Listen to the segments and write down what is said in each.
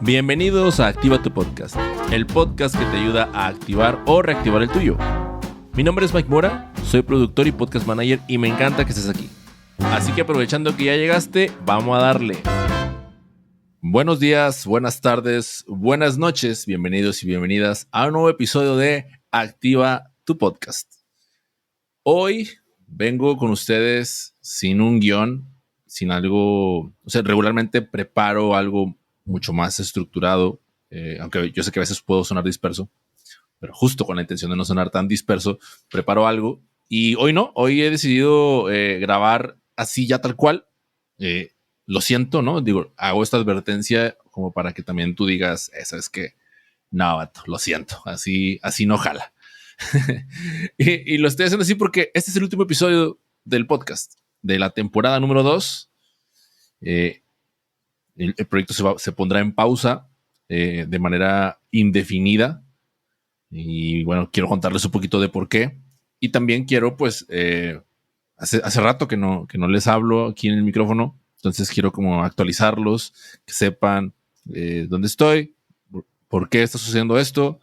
Bienvenidos a Activa tu Podcast, el podcast que te ayuda a activar o reactivar el tuyo. Mi nombre es Mike Mora, soy productor y podcast manager y me encanta que estés aquí. Así que aprovechando que ya llegaste, vamos a darle. Buenos días, buenas tardes, buenas noches, bienvenidos y bienvenidas a un nuevo episodio de Activa tu Podcast. Hoy vengo con ustedes sin un guión, sin algo, regularmente preparo algo mucho más estructurado, aunque yo sé que a veces puedo sonar disperso, pero justo con la intención de no sonar tan disperso, preparo algo y hoy no, hoy he decidido grabar así ya tal cual. Lo siento, ¿no? Digo, hago esta advertencia como para que también tú digas, ¿sabes qué? No, vato, lo siento, así no jala. y lo estoy haciendo así porque este es el último episodio del podcast de la temporada número 2. El proyecto se pondrá en pausa de manera indefinida. Y bueno, quiero contarles un poquito de por qué. Y también quiero, pues, hace rato que no les hablo aquí en el micrófono. Entonces quiero como actualizarlos, que sepan dónde estoy, por qué está sucediendo esto.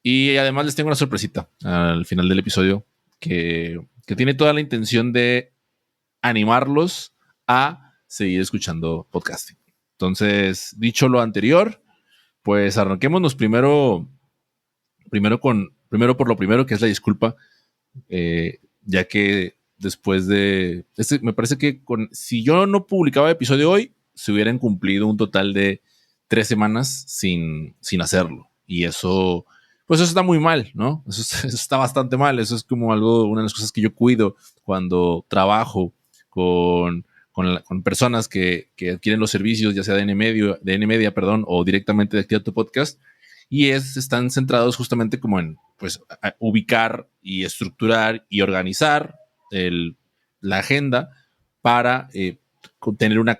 Y además les tengo una sorpresita al final del episodio que tiene toda la intención de animarlos a seguir escuchando podcasting. Entonces, dicho lo anterior, pues arranquémonos primero por lo primero, que es la disculpa, ya que después de me parece que si yo no publicaba episodio hoy, se hubieran cumplido un total de 3 semanas sin hacerlo. Y eso, pues eso está muy mal, ¿no? Eso está bastante mal. Eso es como una de las cosas que yo cuido cuando trabajo con personas que adquieren los servicios, ya sea de N-Media, o directamente de Activa tu Podcast. Y están centrados justamente como en, pues, ubicar y estructurar y organizar la agenda para tener una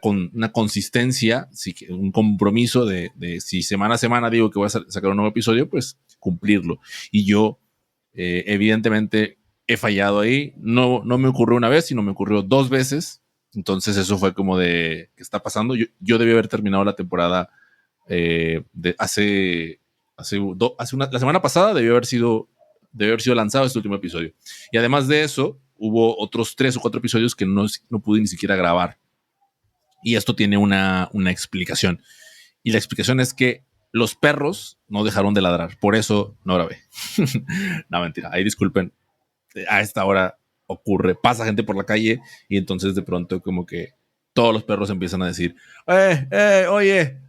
consistencia, un compromiso de si semana a semana digo que voy a sacar un nuevo episodio, pues cumplirlo. Y yo, evidentemente, he fallado ahí. No me ocurrió una vez, sino me ocurrió 2 veces. Entonces eso fue como de, ¿qué está pasando? Yo debí haber terminado la temporada la semana pasada debió haber sido lanzado este último episodio. Y además de eso, hubo otros 3 o 4 episodios que no pude ni siquiera grabar. Y esto tiene una explicación. Y la explicación es que los perros no dejaron de ladrar. Por eso no grabé. No, mentira. Ahí disculpen. A esta hora pasa gente por la calle y entonces de pronto como que todos los perros empiezan a decir, oye,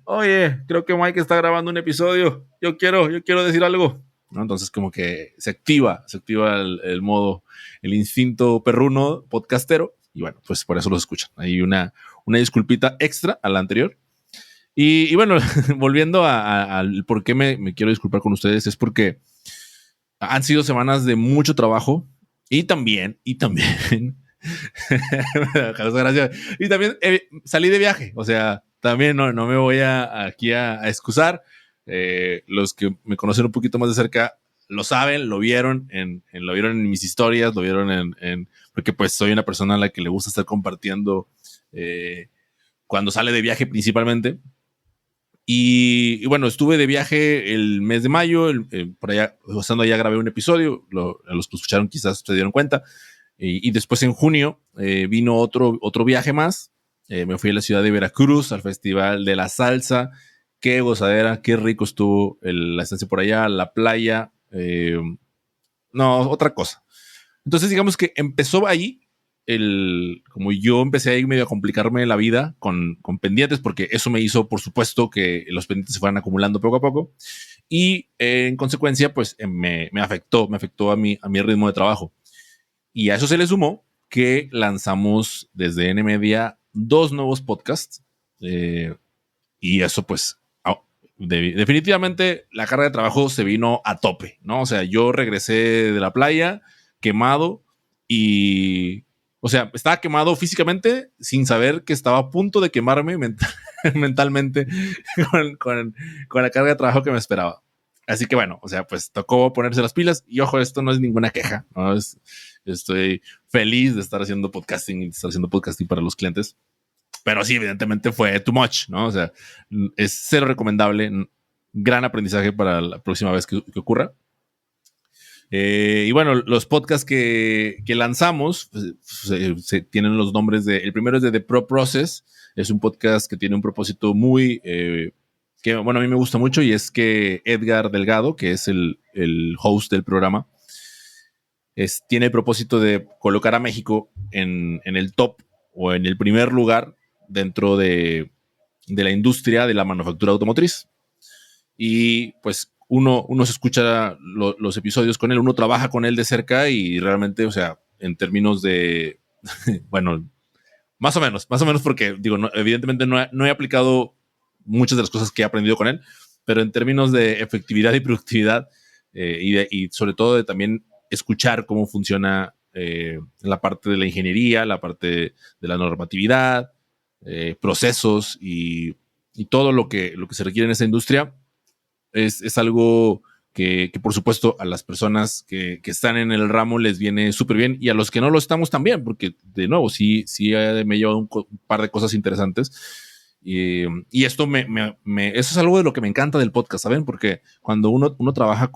creo que Mike está grabando un episodio, yo quiero decir algo, ¿no? Entonces como que se activa el modo, el instinto perruno podcastero, y bueno, pues por eso los escuchan. Hay una disculpita extra a la anterior. Y bueno, volviendo al por qué me quiero disculpar con ustedes, es porque han sido semanas de mucho trabajo y también y también salí de viaje, o sea, también no me voy aquí a excusar. Los que me conocen un poquito más de cerca lo saben, lo vieron en mis historias, lo vieron porque pues soy una persona a la que le gusta estar compartiendo cuando sale de viaje principalmente. Y bueno, estuve de viaje el mes de mayo, por allá, estando allá grabé un episodio, los que escucharon quizás se dieron cuenta. Y después en junio vino otro viaje más. Me fui a la ciudad de Veracruz, al Festival de la Salsa. Qué gozadera, qué rico estuvo la estancia por allá, la playa. No, otra cosa. Entonces digamos que empezó ahí, como yo empecé a ir medio a complicarme la vida con pendientes, porque eso me hizo, por supuesto, que los pendientes se fueran acumulando poco a poco. Y en consecuencia, pues me afectó a mi ritmo de trabajo. Y a eso se le sumó que lanzamos desde N-Media 2 nuevos podcasts. Y eso, pues, definitivamente la carga de trabajo se vino a tope, ¿no? O sea, yo regresé de la playa quemado y, o sea, estaba quemado físicamente sin saber que estaba a punto de quemarme mentalmente con la carga de trabajo que me esperaba. Así que bueno, o sea, pues tocó ponerse las pilas y ojo, esto no es ninguna queja, ¿no? Estoy feliz de estar haciendo podcasting y de estar haciendo podcasting para los clientes. pero sí, evidentemente fue too much, ¿no? O sea, es cero recomendable, gran aprendizaje para la próxima vez que ocurra. Y bueno, los podcasts que lanzamos pues, se tienen los nombres de. El primero es de The Pro Process. Es un podcast que tiene un propósito muy. Que, bueno, a mí me gusta mucho y es que Edgar Delgado, que es el host del programa, tiene el propósito de colocar a México en el top o en el primer lugar dentro de la industria de la manufactura automotriz. Y pues uno se escucha los episodios con él, uno trabaja con él de cerca y realmente, o sea, en términos de, bueno, más o menos porque, digo, evidentemente no he aplicado muchas de las cosas que he aprendido con él, pero en términos de efectividad y productividad y sobre todo de también escuchar cómo funciona la parte de la ingeniería, la parte de la normatividad, procesos y todo lo que se requiere en esa industria, es algo que por supuesto a las personas que están en el ramo les viene súper bien y a los que no lo estamos también, porque de nuevo sí me he llevado un par de cosas interesantes y esto eso es algo de lo que me encanta del podcast, ¿saben? Porque cuando uno trabaja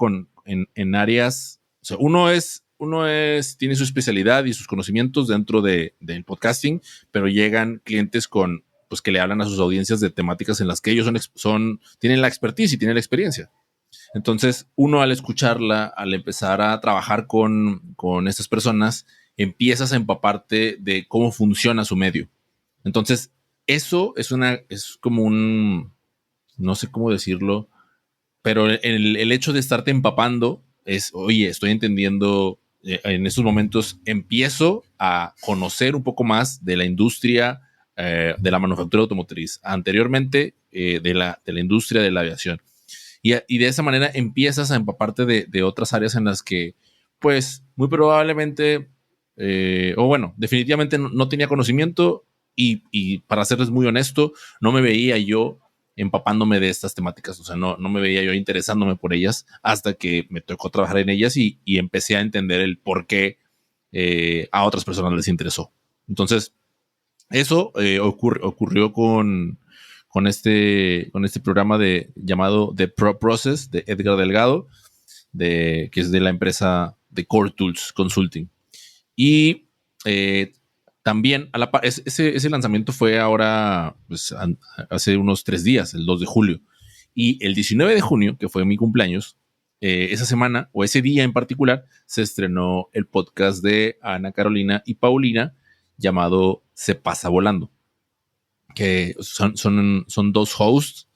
en áreas, o sea, tiene su especialidad y sus conocimientos dentro del podcasting, pero llegan clientes pues que le hablan a sus audiencias de temáticas en las que ellos tienen la expertise y tienen la experiencia. Entonces, uno al escucharla, al empezar a trabajar con estas personas, empiezas a empaparte de cómo funciona su medio. Entonces, eso es como no sé cómo decirlo, pero el hecho de estarte empapando es, oye, estoy entendiendo, en estos momentos empiezo a conocer un poco más de la industria de la manufactura automotriz, anteriormente de la industria de la aviación. Y de esa manera empiezas a empaparte de otras áreas en las que, pues, muy probablemente, o bueno, definitivamente no tenía conocimiento y para serles muy honesto, no me veía yo empapándome de estas temáticas, o sea, no me veía yo interesándome por ellas hasta que me tocó trabajar en ellas y empecé a entender el por qué a otras personas les interesó. Entonces, eso ocurrió con este programa llamado The Pro Process de Edgar Delgado, que es de la empresa de Core Tools Consulting. Y también ese lanzamiento fue ahora, pues, hace unos 3 días, el 2 de julio. Y el 19 de junio, que fue mi cumpleaños, esa semana o ese día en particular, se estrenó el podcast de Ana Carolina y Paulina llamado Se Pasa Volando, que son dos hosts,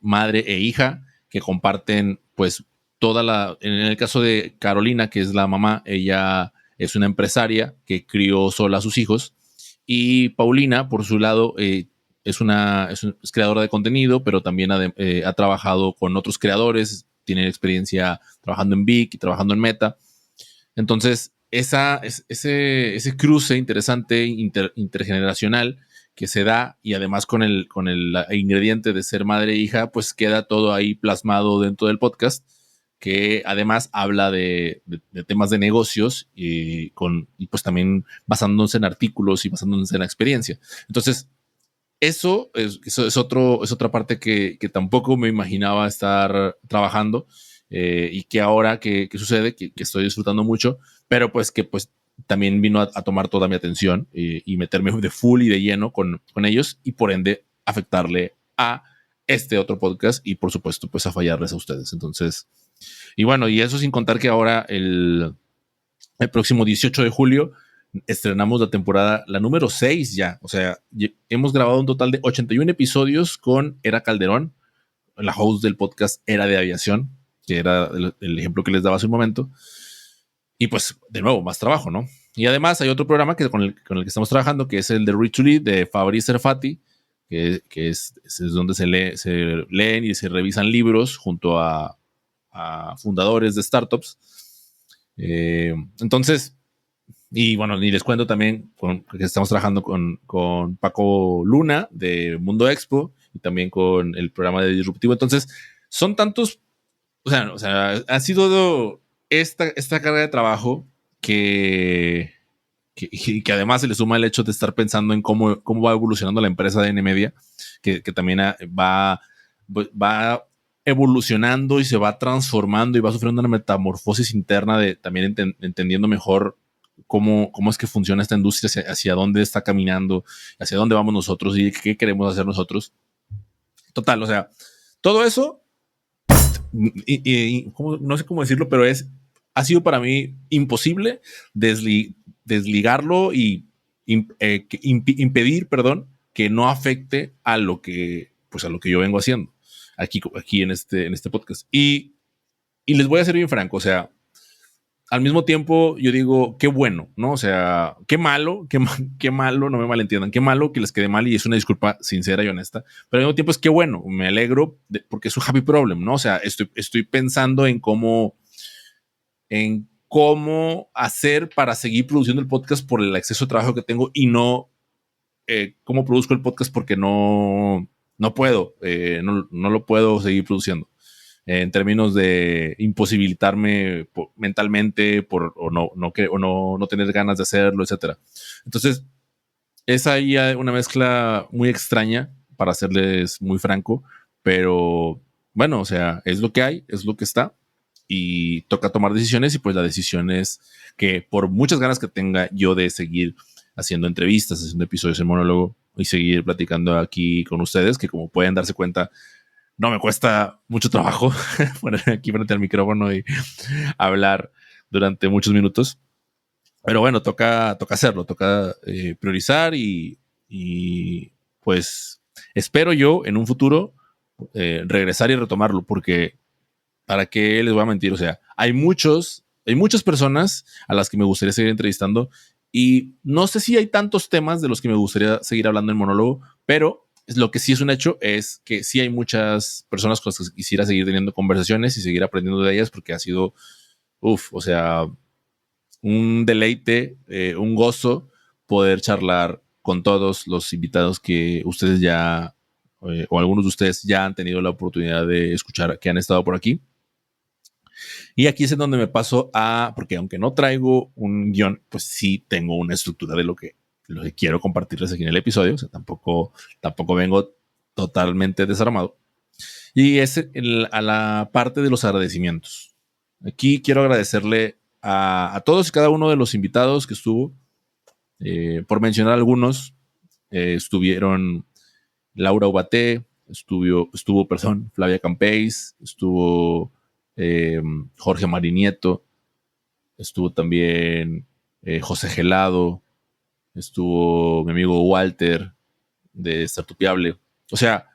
madre e hija, que comparten pues en el caso de Carolina, que es la mamá, ella es una empresaria que crió sola a sus hijos, y Paulina, por su lado, es creadora de contenido, pero también ha trabajado con otros creadores, tiene experiencia trabajando en Vic y trabajando en Meta. Entonces, ese cruce interesante, intergeneracional, que se da y además con el ingrediente de ser madre e hija, pues queda todo ahí plasmado dentro del podcast, que además habla de temas de negocios y pues también basándose en artículos y basándose en la experiencia. Entonces, eso es otra parte que tampoco me imaginaba estar trabajando y que ahora que sucede, que estoy disfrutando mucho, pero pues que pues también vino a tomar toda mi atención y meterme de full y de lleno con ellos y por ende afectarle a este otro podcast y por supuesto pues a fallarles a ustedes. Entonces, y bueno, y eso sin contar que ahora el próximo 18 de julio estrenamos la temporada, la número 6 ya. O sea, hemos grabado un total de 81 episodios con Era Calderón, la host del podcast Era de Aviación, que era el ejemplo que les daba hace un momento. Y pues, de nuevo, más trabajo, ¿no? Y además hay otro programa con el que estamos trabajando, que es el de Read to Lead de Fabri Serfati, que es donde se leen y se revisan libros junto a fundadores de startups. Entonces, y bueno, y les cuento también que estamos trabajando con Paco Luna de Mundo Expo y también con el programa de Disruptivo. Entonces, son tantos, o sea ha sido esta carga de trabajo que y que además se le suma el hecho de estar pensando en cómo va evolucionando la empresa de N-Media, que también va evolucionando y se va transformando y va sufriendo una metamorfosis interna de también entendiendo mejor cómo es que funciona esta industria, hacia dónde está caminando, hacia dónde vamos nosotros y qué queremos hacer nosotros. Total, o sea, todo eso, no sé cómo decirlo, pero ha sido para mí imposible desligarlo y impedir, que no afecte a lo que yo vengo haciendo aquí en este podcast. Y les voy a ser bien franco, o sea, al mismo tiempo yo digo, qué bueno, ¿no? O sea, qué malo, no me malentiendan, qué malo que les quede mal y es una disculpa sincera y honesta, pero al mismo tiempo es qué bueno, me alegro porque es un happy problem, ¿no? O sea, estoy pensando en cómo hacer para seguir produciendo el podcast por el exceso de trabajo que tengo y no cómo produzco el podcast porque no puedo, no lo puedo seguir produciendo en términos de imposibilitarme mentalmente o no tener ganas de hacerlo, etcétera. Entonces, es ahí una mezcla muy extraña, para serles muy franco, pero bueno, o sea, es lo que hay, es lo que está y toca tomar decisiones y pues la decisión es que por muchas ganas que tenga yo de seguir haciendo entrevistas, haciendo episodios en monólogo y seguir platicando aquí con ustedes, que como pueden darse cuenta, no me cuesta mucho trabajo ponerme aquí frente al micrófono y hablar durante muchos minutos. Pero bueno, toca hacerlo, toca priorizar y pues espero yo en un futuro regresar y retomarlo, porque para qué les voy a mentir, o sea, hay muchas personas a las que me gustaría seguir entrevistando y no sé si hay tantos temas de los que me gustaría seguir hablando en monólogo, pero lo que sí es un hecho es que sí hay muchas personas con las que quisiera seguir teniendo conversaciones y seguir aprendiendo de ellas, porque ha sido, o sea, un deleite, un gozo poder charlar con todos los invitados que ustedes ya, o algunos de ustedes ya han tenido la oportunidad de escuchar, que han estado por aquí. Y aquí es en donde me paso porque aunque no traigo un guión, pues sí tengo una estructura de lo que quiero compartirles aquí en el episodio. O sea, tampoco vengo totalmente desarmado. Y es a la parte de los agradecimientos. Aquí quiero agradecerle a todos y cada uno de los invitados que estuvo. Por mencionar algunos, estuvieron Laura Ubaté, estuvo Flavia Campéis, estuvo Jorge Marinieto, estuvo también José Gelado, estuvo mi amigo Walter de Startupiable. O sea,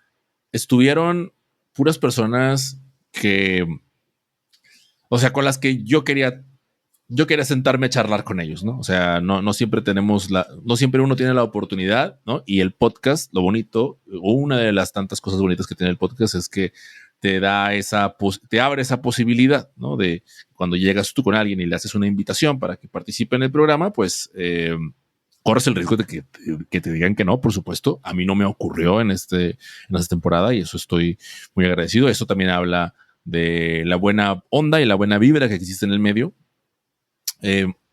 estuvieron puras personas con las que yo quería sentarme a charlar con ellos, ¿no? O sea, no siempre no siempre uno tiene la oportunidad, ¿no? Y el podcast, lo bonito, una de las tantas cosas bonitas que tiene el podcast es que te abre esa posibilidad, ¿no? De cuando llegas tú con alguien y le haces una invitación para que participe en el programa, pues corres el riesgo de que te digan que no, por supuesto. A mí no me ocurrió en esta temporada y eso estoy muy agradecido. Eso también habla de la buena onda y la buena vibra que existe en el medio.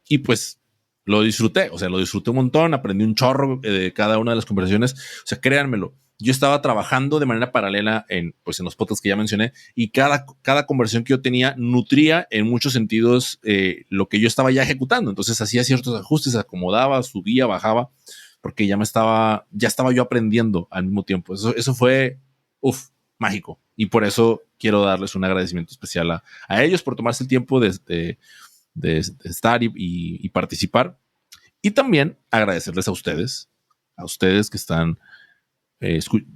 Y pues lo disfruté, lo disfruté un montón, aprendí un chorro de cada una de las conversaciones. O sea, créanmelo, yo estaba trabajando de manera paralela en los podcasts que ya mencioné y cada conversación que yo tenía nutría en muchos sentidos lo que yo estaba ya ejecutando. Entonces hacía ciertos ajustes, acomodaba, subía, bajaba, porque ya estaba yo aprendiendo al mismo tiempo. Eso fue, mágico. Y por eso quiero darles un agradecimiento especial a ellos por tomarse el tiempo de estar y participar. Y también agradecerles a ustedes que están,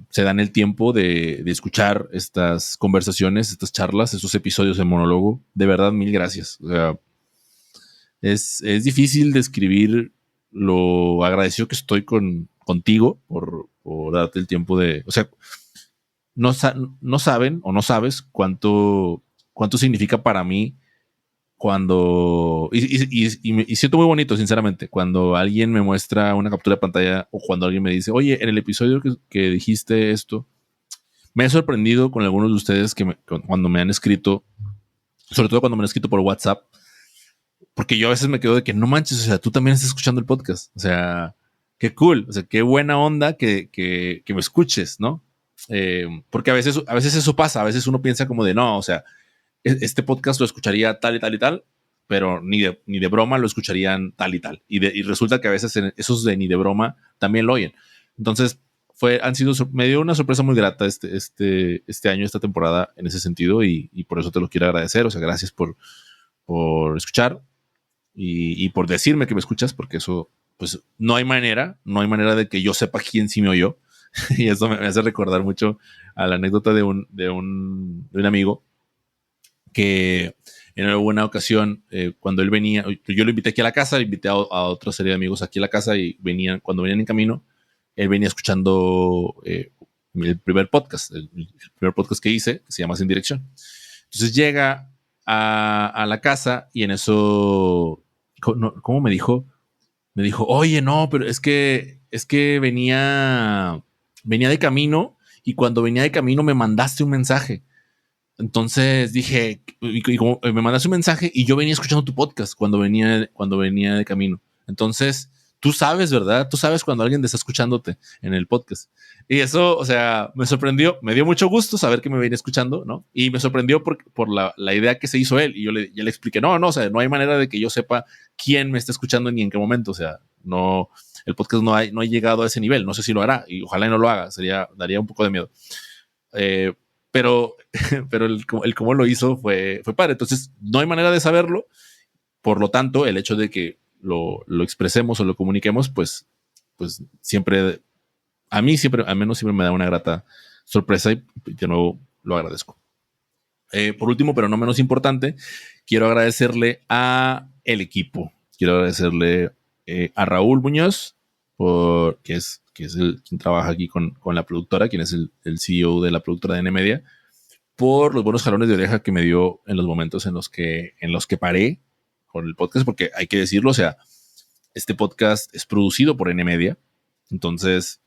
se dan el tiempo de escuchar estas conversaciones, estas charlas, estos episodios de monólogo. De verdad, mil gracias. O sea, es difícil describir lo agradecido que estoy contigo por darte el tiempo de... O sea, no saben o no sabes cuánto significa para mí cuando, y siento muy bonito, sinceramente, cuando alguien me muestra una captura de pantalla o cuando alguien me dice, oye, en el episodio que dijiste esto, me he sorprendido con algunos de ustedes cuando me han escrito, sobre todo cuando me han escrito por WhatsApp, porque yo a veces me quedo de que no manches, o sea, tú también estás escuchando el podcast. O sea, qué cool, o sea, qué buena onda que me escuches, ¿no? Porque a veces eso pasa, a veces uno piensa como de no, o sea, este podcast lo escucharía tal y tal y tal, pero ni de broma lo escucharían tal y tal. Y resulta que a veces esos de ni de broma también lo oyen. Entonces, me dio una sorpresa muy grata este año, esta temporada en ese sentido, y por eso te lo quiero agradecer. O sea, gracias por escuchar y por decirme que me escuchas, porque eso, pues no hay manera de que yo sepa quién sí me oyó. Y eso me hace recordar mucho a la anécdota de un amigo que en alguna ocasión, cuando él venía, yo lo invité aquí a la casa, invité a otra serie de amigos aquí a la casa y cuando venían en camino, él venía escuchando el primer podcast, el primer podcast que hice, que se llama Sin Dirección. Entonces llega a la casa y en eso, ¿cómo me dijo? Me dijo, oye, no, pero es que venía de camino y cuando venía de camino me mandaste un mensaje. Entonces dije, y como me mandaste un mensaje y yo venía escuchando tu podcast cuando venía de camino. Entonces, tú sabes, ¿verdad? Tú sabes cuando alguien está escuchándote en el podcast. Y eso, o sea, me sorprendió, me dio mucho gusto saber que me venía escuchando, ¿no? Y me sorprendió por la idea que se hizo él. Y ya le expliqué, no, o sea, no hay manera de que yo sepa quién me está escuchando ni en qué momento. O sea, no, el podcast no ha llegado a ese nivel. No sé si lo hará y ojalá y no lo haga. Daría un poco de miedo. Eh, pero pero el cómo lo hizo fue padre. Entonces, no hay manera de saberlo. Por lo tanto, el hecho de que lo expresemos o lo comuniquemos, pues siempre, al menos siempre me da una grata sorpresa y de nuevo lo agradezco. Por último, pero no menos importante, quiero agradecerle a el equipo. Quiero agradecerle a Raúl Muñoz, que es quien trabaja aquí con la productora, quien es el CEO de la productora de NMedia, por los buenos jalones de oreja que me dio en los momentos en los que paré con el podcast, porque hay que decirlo, o sea, este podcast es producido por NMedia, entonces,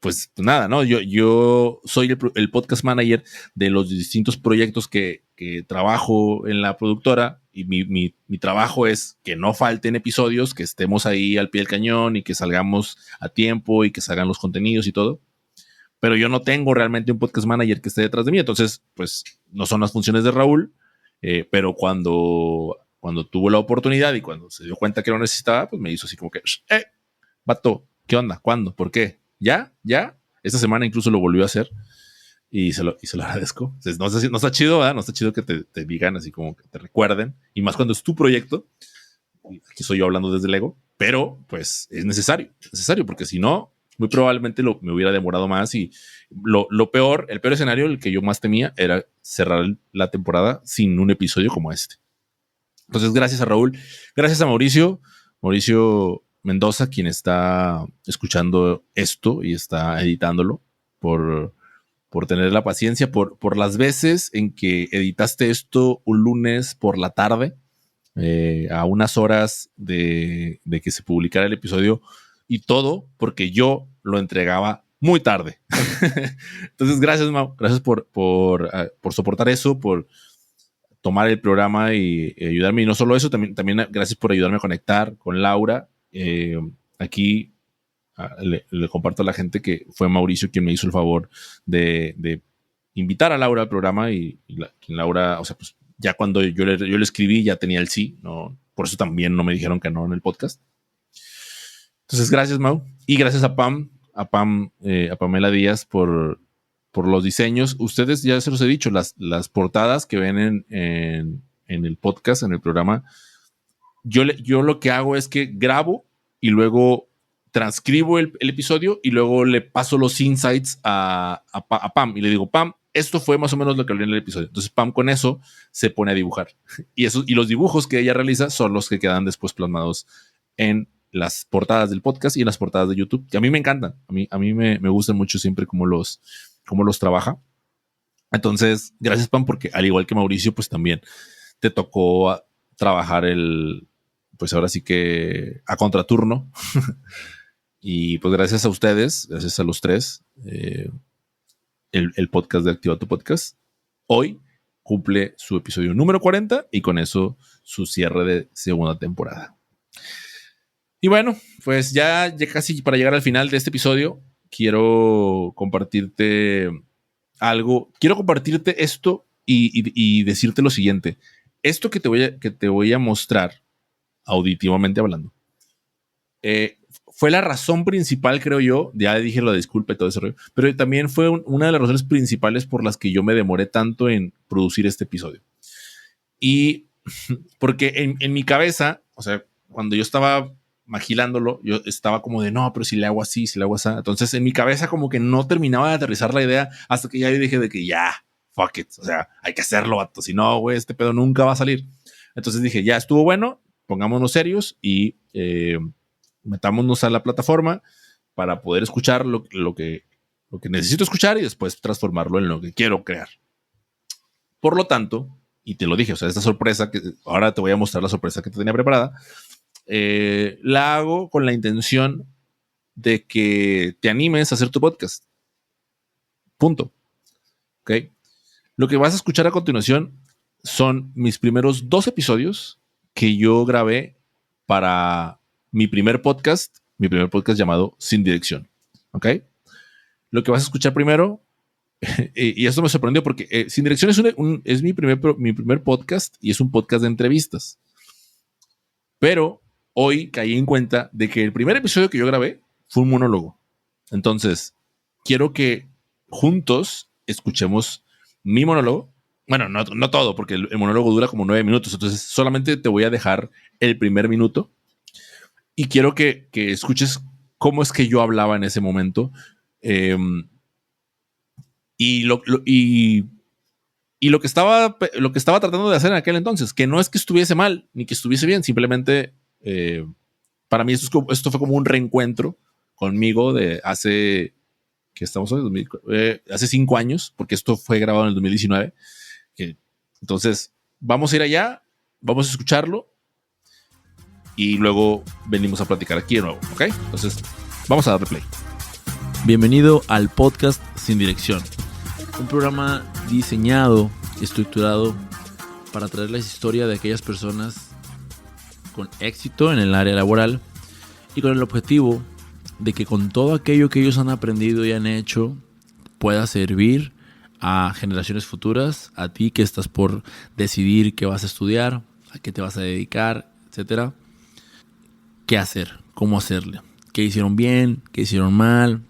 pues nada, ¿no? Yo soy el podcast manager de los distintos proyectos que trabajo en la productora y mi trabajo es que no falten episodios, que estemos ahí al pie del cañón y que salgamos a tiempo y que salgan los contenidos y todo, pero yo no tengo realmente un podcast manager que esté detrás de mí, entonces, pues no son las funciones de Raúl, pero cuando tuvo la oportunidad y cuando se dio cuenta que lo necesitaba, pues me hizo así como que, vato, ¿qué onda? ¿Cuándo? ¿Por qué? ¿Ya? ¿Ya? Esta semana incluso lo volvió a hacer y se lo agradezco. Entonces, no está chido, ¿verdad? No está chido que te digan así como que te recuerden, y más cuando es tu proyecto. Aquí soy yo hablando desde el ego, pero pues es necesario, porque si no, muy probablemente me hubiera demorado más y el peor escenario, el que yo más temía, era cerrar la temporada sin un episodio como este. Entonces, gracias a Raúl, gracias a Mauricio Mendoza, quien está escuchando esto y está editándolo, por tener la paciencia, por las veces en que editaste esto un lunes por la tarde, a unas horas de que se publicara el episodio, y todo porque yo lo entregaba muy tarde. Entonces, gracias, Mau. Gracias por soportar eso, por tomar el programa y ayudarme. Y no solo eso, también gracias por ayudarme a conectar con Laura. Aquí le comparto a la gente que fue Mauricio quien me hizo el favor de invitar a Laura al programa y Laura, o sea, pues ya cuando yo le escribí ya tenía el sí, ¿no? Por eso también no me dijeron que no en el podcast. Entonces, gracias, Mau. Y gracias a Pamela Díaz por los diseños. Ustedes ya se los he dicho, las portadas que ven en el podcast, en el programa, yo lo que hago es que grabo y luego transcribo el episodio y luego le paso los insights a Pam y le digo, Pam, esto fue más o menos lo que hablé en el episodio. Entonces Pam con eso se pone a dibujar. Y los dibujos que ella realiza son los que quedan después plasmados en las portadas del podcast y en las portadas de YouTube, que a mí me encantan. A mí me gustan mucho siempre cómo los trabaja. Entonces, gracias, Pam, porque al igual que Mauricio, pues también te tocó trabajar pues ahora sí que a contraturno. Y pues gracias a ustedes, gracias a los tres, el podcast de Activa tu Podcast hoy cumple su episodio número 40 y con eso su cierre de segunda temporada. Y bueno, pues ya casi para llegar al final de este episodio, quiero compartirte algo. Quiero compartirte esto y decirte lo siguiente. Esto que te voy a mostrar, auditivamente hablando, fue la razón principal, creo yo. Ya dije lo de disculpa y todo ese rollo, pero también fue una de las razones principales por las que yo me demoré tanto en producir este episodio. Y porque en mi cabeza, o sea, cuando yo estaba magilándolo, yo estaba como de no, pero si le hago así, si le hago así. Entonces en mi cabeza como que no terminaba de aterrizar la idea hasta que ya yo dije de que ya, fuck it. O sea, hay que hacerlo, vato. Si no, güey, este pedo nunca va a salir. Entonces dije, ya estuvo bueno, pongámonos serios y metámonos a la plataforma para poder escuchar lo que necesito escuchar y después transformarlo en lo que quiero crear. Por lo tanto, y te lo dije, o sea, esta sorpresa que ahora te voy a mostrar, la sorpresa que te tenía preparada, la hago con la intención de que te animes a hacer tu podcast. Punto. ¿Ok? Lo que vas a escuchar a continuación son mis primeros 2 episodios que yo grabé para mi primer podcast llamado Sin Dirección. ¿Ok? Lo que vas a escuchar primero, y esto me sorprendió porque Sin Dirección es mi primer podcast y es un podcast de entrevistas. Pero hoy caí en cuenta de que el primer episodio que yo grabé fue un monólogo. Entonces, quiero que juntos escuchemos mi monólogo. Bueno, no todo, porque el monólogo dura como 9 minutos. Entonces, solamente te voy a dejar el primer minuto. Y quiero que escuches cómo es que yo hablaba en ese momento. Y lo que estaba tratando de hacer en aquel entonces, que no es que estuviese mal ni que estuviese bien, simplemente para mí esto fue como un reencuentro conmigo de hace, que estamos hoy, hace 5 años, porque esto fue grabado en el 2019. Entonces, vamos a ir allá, vamos a escucharlo y luego venimos a platicar aquí de nuevo, ¿ok? Entonces, vamos a darle play. Bienvenido al podcast Sin Dirección, un programa diseñado y estructurado para traerles historia de aquellas personas con éxito en el área laboral y con el objetivo de que con todo aquello que ellos han aprendido y han hecho pueda servir a generaciones futuras, a ti que estás por decidir qué vas a estudiar, a qué te vas a dedicar, etcétera. ¿Qué hacer? ¿Cómo hacerle? ¿Qué hicieron bien? ¿Qué hicieron mal?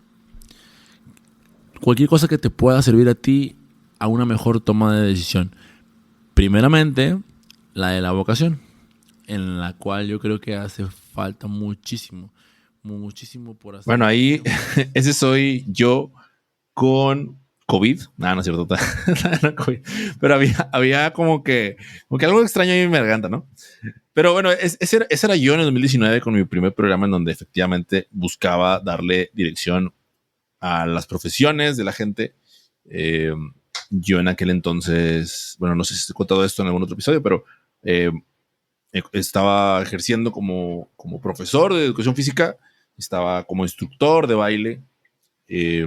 Cualquier cosa que te pueda servir a ti a una mejor toma de decisión. Primeramente, la de la vocación, en la cual yo creo que hace falta muchísimo por hacer. Bueno, ahí ese soy yo con COVID. No es cierto. No, COVID. Pero había como que algo extraño ahí en mi garganta, ¿no? Pero bueno, ese era yo en el 2019 con mi primer programa en donde efectivamente buscaba darle dirección a las profesiones de la gente. Yo en aquel entonces, bueno, no sé si te he contado esto en algún otro episodio, pero estaba ejerciendo como profesor de educación física, estaba como instructor de baile y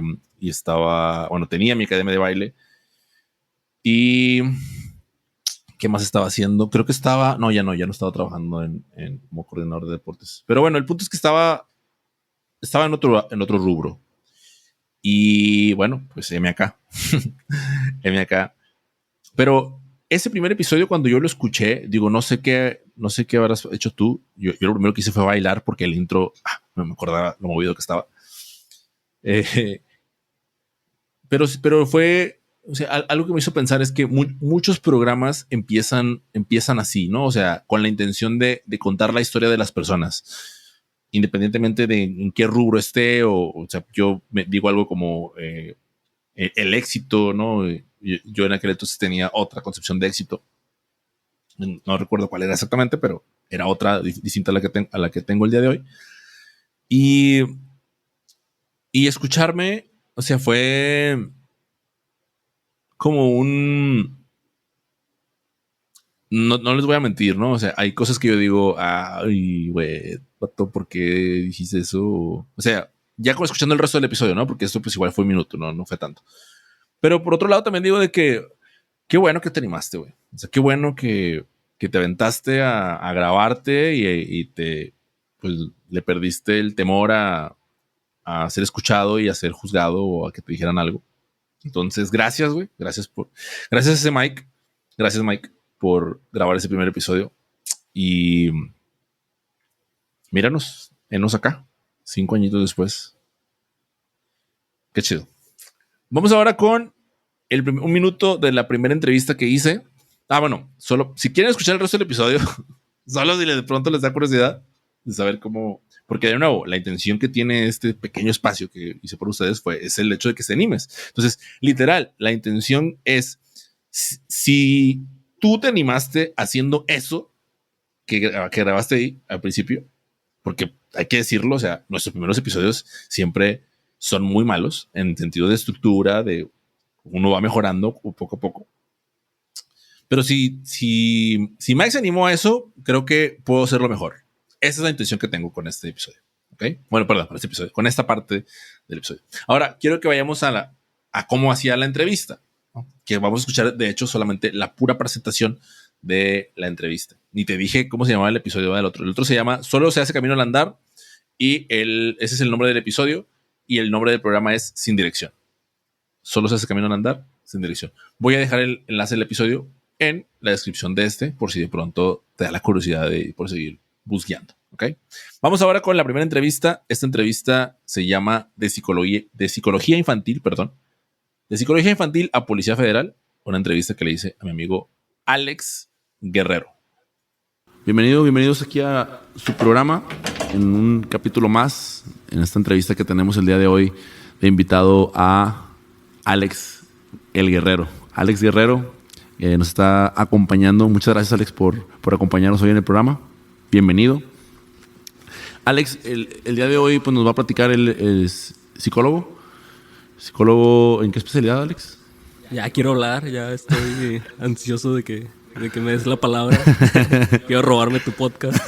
tenía mi academia de baile. Y ¿qué más estaba haciendo? Creo que ya no estaba trabajando como coordinador de deportes. Pero bueno, el punto es que estaba en otro rubro. Y bueno, pues M acá. Pero ese primer episodio, cuando yo lo escuché, digo, no sé qué habrás hecho tú. Yo lo primero que hice fue bailar porque el intro, no me acordaba lo movido que estaba. Pero fue, o sea, algo que me hizo pensar es que muchos programas empiezan así, ¿no? O sea, con la intención de contar la historia de las personas, independientemente de en qué rubro esté, o sea, yo me digo algo como el éxito, ¿no? Yo en aquel entonces tenía otra concepción de éxito. No recuerdo cuál era exactamente, pero era otra distinta a la que tengo el día de hoy. Y escucharme, o sea, fue como no les voy a mentir, ¿no? O sea, hay cosas que yo digo, ay, güey, pato, ¿por qué dijiste eso? O sea, ya escuchando el resto del episodio, ¿no? Porque esto pues igual fue un minuto, no fue tanto. Pero por otro lado también digo de que qué bueno que te animaste, güey. O sea, qué bueno que te aventaste a grabarte y te, pues, le perdiste el temor a ser escuchado y a ser juzgado o a que te dijeran algo. Entonces, gracias, güey. Gracias a ese Mike. Gracias, Mike, por grabar ese primer episodio. Y míranos, enos acá, 5 añitos después. Qué chido. Vamos ahora con un minuto de la primera entrevista que hice. Bueno, solo si quieren escuchar el resto del episodio, solo si de pronto les da curiosidad de saber cómo. Porque de nuevo, la intención que tiene este pequeño espacio que hice por ustedes es el hecho de que te animes. Entonces, literal, la intención es si tú te animaste haciendo eso que grabaste ahí al principio, porque hay que decirlo, o sea, nuestros primeros episodios siempre son muy malos en sentido de estructura, de uno va mejorando poco a poco. Pero si Mike se animó a eso, creo que puedo hacerlo mejor. Esa es la intención que tengo con este episodio. ¿Okay? Bueno, perdón, con este episodio, con esta parte del episodio. Ahora, quiero que vayamos a cómo hacía la entrevista, ¿no? Que vamos a escuchar, de hecho, solamente la pura presentación de la entrevista. Ni te dije cómo se llamaba el episodio del otro. El otro se llama Solo se hace camino al andar y ese es el nombre del episodio y el nombre del programa es Sin Dirección. Solo se hace camino al andar, sin dirección. Voy a dejar el enlace del episodio en la descripción de este, por si de pronto te da la curiosidad de por seguir buscando. ¿Okay? Vamos ahora con la primera entrevista. Esta entrevista se llama de psicología infantil, de psicología infantil a Policía Federal. Una entrevista que le hice a mi amigo Alex Guerrero. Bienvenidos aquí a su programa, en un capítulo más, en esta entrevista que tenemos el día de hoy, de invitado a Alex el Guerrero. Alex Guerrero nos está acompañando. Muchas gracias, Alex, por acompañarnos hoy en el programa. Bienvenido. Alex, el día de hoy pues, nos va a platicar el psicólogo. ¿Psicólogo en qué especialidad, Alex? Ya quiero hablar, ya estoy ansioso de que me des la palabra. Quiero robarme tu podcast.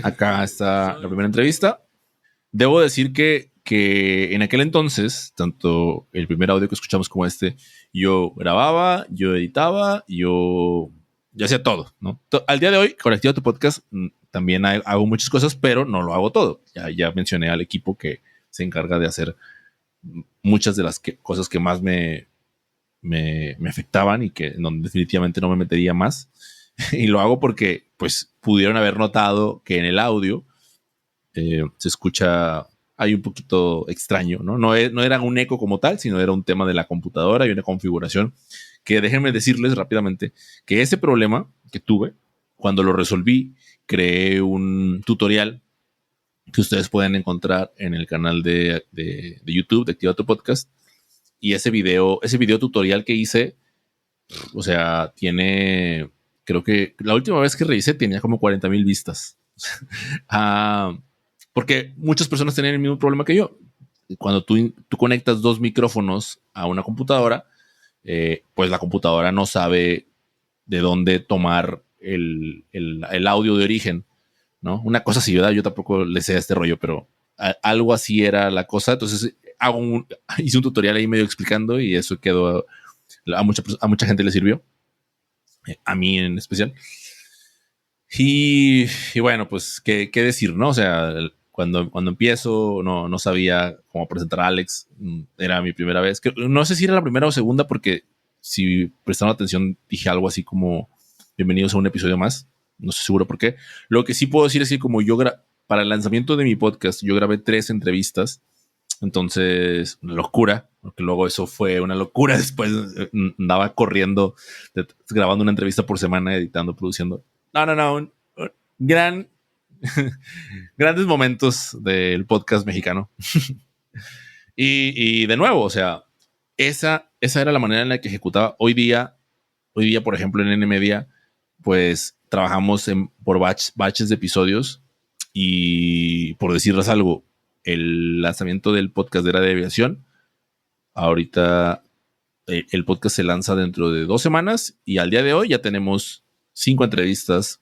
Acá está la primera entrevista. Debo decir que en aquel entonces, tanto el primer audio que escuchamos como este, yo grababa, yo editaba, yo hacía todo, ¿no? Al día de hoy, con Activa tu Podcast, también hago muchas cosas, pero no lo hago todo. Ya mencioné al equipo que se encarga de hacer muchas de las cosas que más me afectaban y que definitivamente no me metería más. Y lo hago porque, pues, pudieron haber notado que en el audio se escucha hay un poquito extraño, ¿no? No era un eco como tal, sino era un tema de la computadora y una configuración que déjenme decirles rápidamente que ese problema que tuve, cuando lo resolví, creé un tutorial que ustedes pueden encontrar en el canal de YouTube de Activa tu Podcast. Y ese video tutorial que hice, o sea, creo que la última vez que revisé tenía como 40,000 vistas. Porque muchas personas tienen el mismo problema que yo. Cuando tú conectas 2 micrófonos a una computadora, pues la computadora no sabe de dónde tomar el audio de origen, ¿no? Una cosa así, ¿verdad? Yo tampoco le sé a este rollo, pero algo así era la cosa. Entonces hice un tutorial ahí medio explicando y eso quedó, a mucha gente le sirvió, a mí en especial. Y bueno, pues, ¿qué decir, no? O sea, cuando empiezo, no sabía cómo presentar a Alex. Era mi primera vez. No sé si era la primera o segunda, porque si prestaron atención, dije algo así como bienvenidos a un episodio más. No estoy seguro por qué. Lo que sí puedo decir es que como para el lanzamiento de mi podcast, yo grabé 3 entrevistas. Entonces, una locura, porque luego eso fue una locura. Después andaba corriendo, grabando una entrevista por semana, editando, produciendo. No. Grandes momentos del podcast mexicano. y de nuevo, o sea, esa era la manera en la que ejecutaba. Hoy día, por ejemplo, en NMedia, pues trabajamos por batches de episodios. Y por decirles algo, el lanzamiento del podcast era de aviación. Ahorita el podcast se lanza dentro de 2 semanas y al día de hoy ya tenemos 5 entrevistas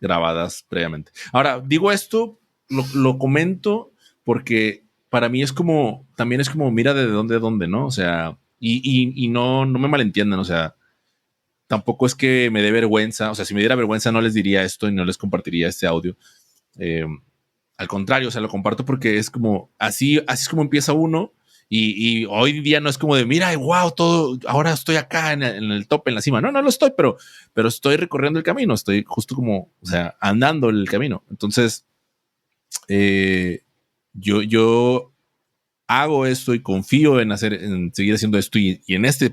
grabadas previamente. Ahora, digo esto, lo comento porque para mí también es como mira de dónde, ¿no? O sea, Y no me malentiendan, o sea, tampoco es que me dé vergüenza. O sea, si me diera vergüenza no les diría esto y no les compartiría este audio. Al contrario, o sea, lo comparto porque es como, así es como empieza uno. Y hoy día no es como de, mira, wow, todo, ahora estoy acá en el top, en la cima. No lo estoy, pero estoy recorriendo el camino. Estoy justo como, o sea, andando el camino. Entonces, yo hago esto y confío en seguir haciendo esto y en este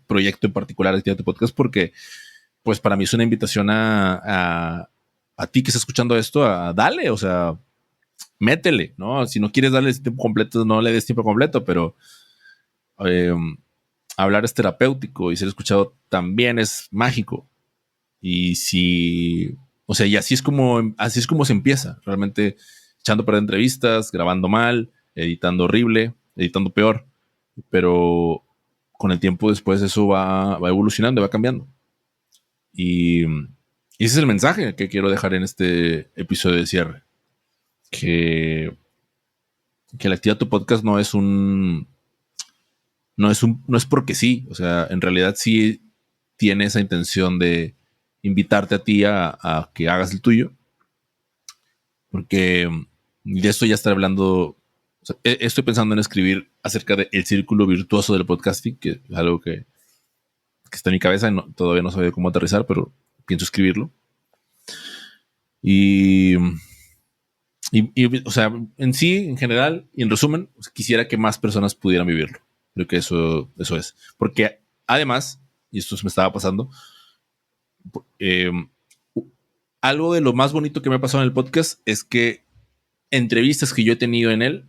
proyecto en particular, Actívate Podcast, porque pues para mí es una invitación a ti que estás escuchando esto, a darle, o sea, métele, ¿no? Si no quieres darle tiempo completo, no le des tiempo completo, pero hablar es terapéutico y ser escuchado también es mágico. Y o sea, y así es como se empieza, realmente echando para entrevistas, grabando mal, editando horrible, editando peor, pero con el tiempo después eso va evolucionando, va cambiando. Y ese es el mensaje que quiero dejar en este episodio de cierre. Que el Actívate Podcast no es porque sí, o sea, en realidad sí tiene esa intención de invitarte a ti a que hagas el tuyo, porque de esto ya estaré hablando. O sea, estoy pensando en escribir acerca del círculo virtuoso del podcasting, que es algo que está en mi cabeza y todavía no sabía cómo aterrizar, pero pienso escribirlo. Y o sea, en sí, en general y en resumen, quisiera que más personas pudieran vivirlo. Creo que eso es. Porque además, y esto se me estaba pasando, algo de lo más bonito que me ha pasado en el podcast es que entrevistas que yo he tenido en él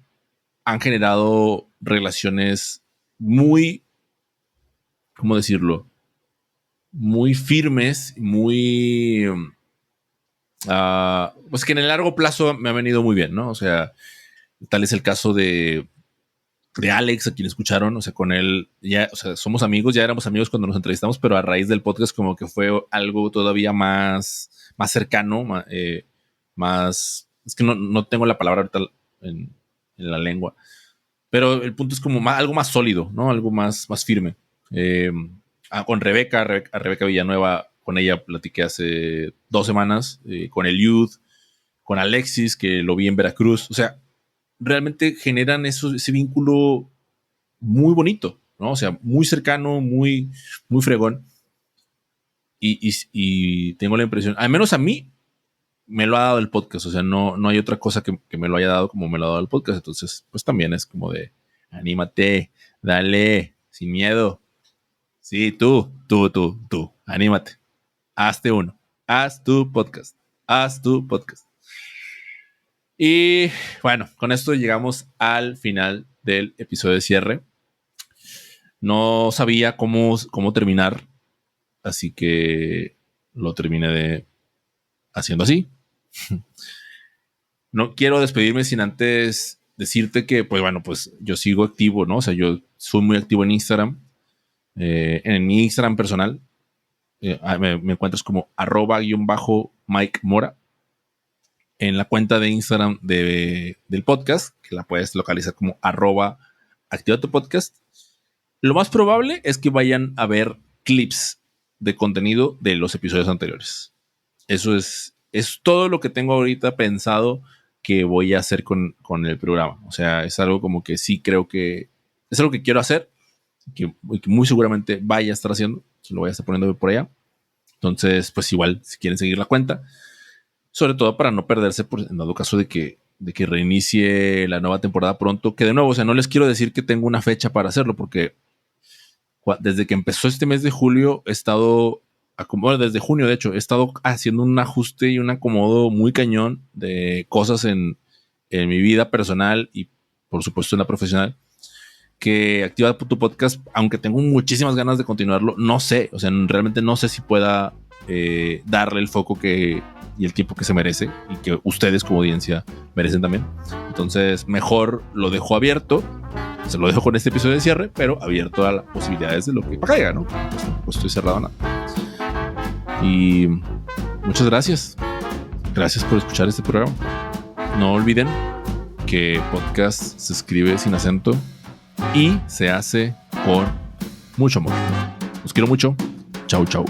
han generado relaciones muy, ¿cómo decirlo? Muy firmes, muy... pues que en el largo plazo me ha venido muy bien, ¿no? O sea, tal es el caso de Alex, a quien escucharon. O sea, con él ya, o sea, somos amigos, ya éramos amigos cuando nos entrevistamos, pero a raíz del podcast como que fue algo todavía más cercano, más, es que no tengo la palabra ahorita en la lengua, pero el punto es como algo más sólido, ¿no? Algo más firme. Con Rebeca Villanueva, con ella platiqué hace 2 semanas, con el Youth, con Alexis, que lo vi en Veracruz. O sea, realmente generan ese vínculo muy bonito, ¿no? O sea, muy cercano, muy fregón. Y tengo la impresión, al menos a mí, me lo ha dado el podcast. O sea, no hay otra cosa que me lo haya dado como me lo ha dado el podcast. Entonces, pues también es como de, anímate, dale, sin miedo. Sí, tú, anímate. Hazte uno. Haz tu podcast. Y bueno, con esto llegamos al final del episodio de cierre. No sabía cómo terminar, así que lo terminé haciendo así. No quiero despedirme sin antes decirte que, pues bueno, pues yo sigo activo, ¿no? O sea, yo soy muy activo en Instagram. En mi Instagram personal me encuentras como @_Mike Mora. En la cuenta de Instagram del podcast, que la puedes localizar como @Actívate Podcast. Lo más probable es que vayan a ver clips de contenido de los episodios anteriores. Eso es todo lo que tengo ahorita pensado que voy a hacer con el programa. O sea, es algo como que sí creo que es algo que quiero hacer, que muy seguramente vaya a estar haciendo, lo voy a estar poniendo por allá. Entonces, pues igual, si quieren seguir la cuenta, sobre todo para no perderse en dado caso de que reinicie la nueva temporada pronto, que de nuevo, o sea, no les quiero decir que tengo una fecha para hacerlo, porque desde que empezó este mes de julio he estado, desde junio de hecho, he estado haciendo un ajuste y un acomodo muy cañón de cosas en mi vida personal y por supuesto en la profesional, que Activa tu Podcast, aunque tengo muchísimas ganas de continuarlo, no sé, o sea, realmente no sé si pueda darle el foco y el tiempo que se merece y que ustedes como audiencia merecen también. Entonces mejor lo dejo abierto, se lo dejo con este episodio de cierre, pero abierto a las posibilidades de lo que caiga, ¿no? Pues estoy cerrado a nada. Y muchas gracias por escuchar este programa. No olviden que podcast se escribe sin acento y se hace con mucho amor. Los quiero mucho. Chau, chau.